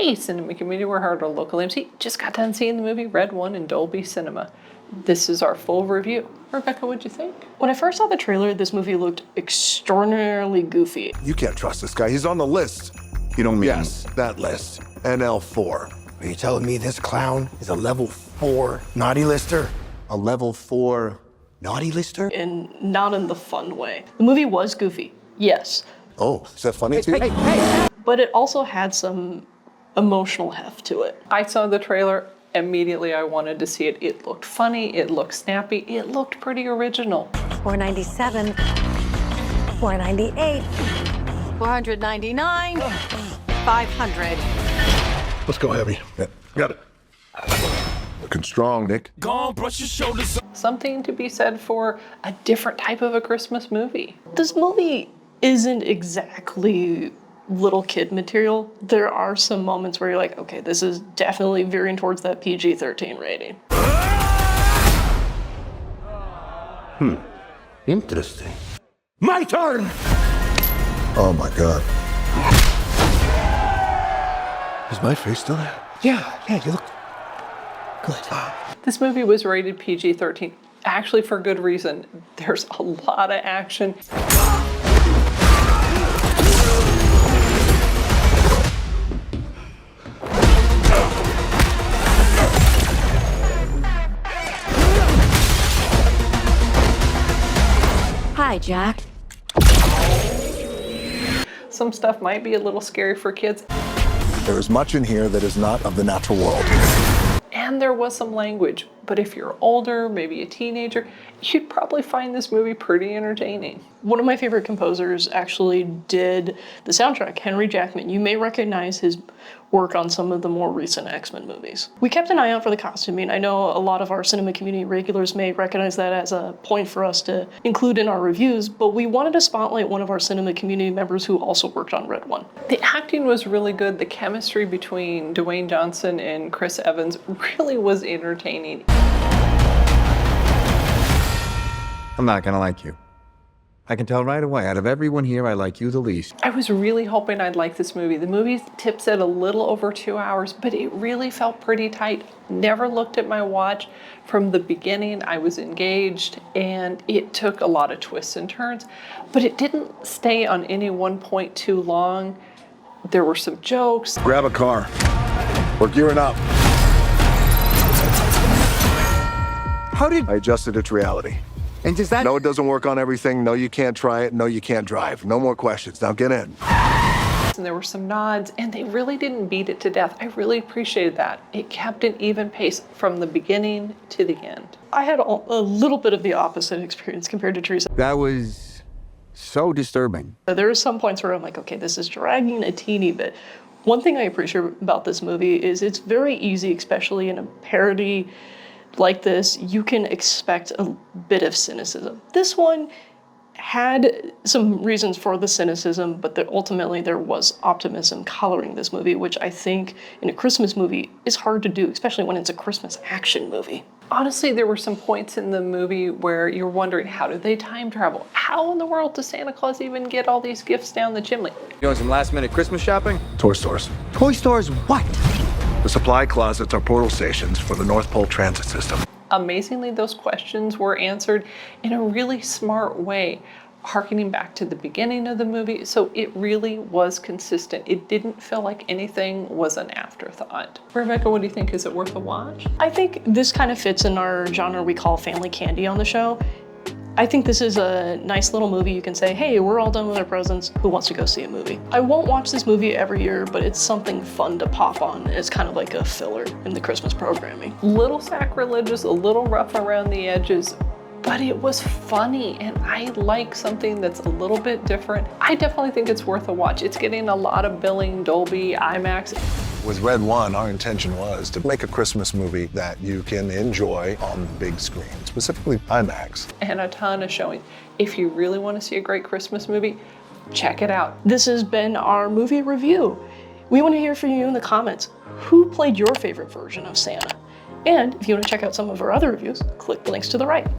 Hey, cinema community, we're here at our local MC. Just got done seeing the movie Red 1 in Dolby Cinema. This is our full review. Rebecca, what'd you think? When I first saw the trailer, this movie looked extraordinarily goofy. You can't trust this guy. He's on the list. You don't mean... Yes, that list. NL4. Are you telling me this clown is a level 4 naughty lister? A level 4 naughty lister? And not in the fun way. The movie was goofy, yes. Oh, is that funny to you? Hey. But it also had some emotional heft to it. I saw the trailer. Immediately I wanted to see it. It looked funny, it looked snappy, it looked pretty original. $497, $498, $499, $500. Let's go heavy. Yeah, got it. Looking strong, Nick. Go on, brush your shoulders. Something to be said for a different type of a Christmas movie. This movie isn't exactly little kid material. There are some moments where you're like, okay, this is definitely veering towards that PG-13 rating. Interesting. My turn! Oh my God. Is my face still there? Yeah, you look good. This movie was rated PG-13, actually for good reason. There's a lot of action. Hi, Jack. Some stuff might be a little scary for kids. There is much in here that is not of the natural world. And there was some language, but if you're older, maybe a teenager, you'd probably find this movie pretty entertaining. One of my favorite composers actually did the soundtrack, Henry Jackman. You may recognize his work on some of the more recent X-Men movies. We kept an eye out for the costuming. I know a lot of our cinema community regulars may recognize that as a point for us to include in our reviews, but we wanted to spotlight one of our cinema community members who also worked on Red 1. The acting was really good. The chemistry between Dwayne Johnson and Chris Evans really was entertaining. I'm not gonna like you. I can tell right away, out of everyone here, I like you the least. I was really hoping I'd like this movie. The movie tips at a little over 2 hours, but it really felt pretty tight. Never looked at my watch. From the beginning, I was engaged, and it took a lot of twists and turns, but it didn't stay on any one point too long. There were some jokes. Grab a car. We're gearing up. How did... I adjusted it to reality. And does that... No, it doesn't work on everything. No, you can't try it. No, you can't drive. No more questions. Now get in. And there were some nods, and they really didn't beat it to death. I really appreciated that. It kept an even pace from the beginning to the end. I had a little bit of the opposite experience compared to Teresa. That was so disturbing. There are some points where I'm like, okay, this is dragging a teeny bit. One thing I appreciate about this movie is it's very easy, especially in a parody like this, you can expect a bit of cynicism. This one had some reasons for the cynicism, but ultimately there was optimism coloring this movie, which I think in a Christmas movie is hard to do, especially when it's a Christmas action movie. Honestly, there were some points in the movie where you're wondering, how did they time travel? How in the world does Santa Claus even get all these gifts down the chimney? You doing some last-minute Christmas shopping? Toy stores. Toy stores what? The supply closets are portal stations for the North Pole transit system. Amazingly, those questions were answered in a really smart way, harkening back to the beginning of the movie, so it really was consistent. It didn't feel like anything was an afterthought. Rebecca, what do you think? Is it worth a watch? I think this kind of fits in our genre we call family candy on the show. I think this is a nice little movie you can say, hey, we're all done with our presents, who wants to go see a movie? I won't watch this movie every year, but it's something fun to pop on. It's kind of like a filler in the Christmas programming. Little sacrilegious, a little rough around the edges, but it was funny, and I like something that's a little bit different. I definitely think it's worth a watch. It's getting a lot of billing, Dolby, IMAX. With Red 1, our intention was to make a Christmas movie that you can enjoy on the big screen, specifically IMAX. And a ton of showing. If you really want to see a great Christmas movie, check it out. This has been our movie review. We want to hear from you in the comments. Who played your favorite version of Santa? And if you want to check out some of our other reviews, click the links to the right.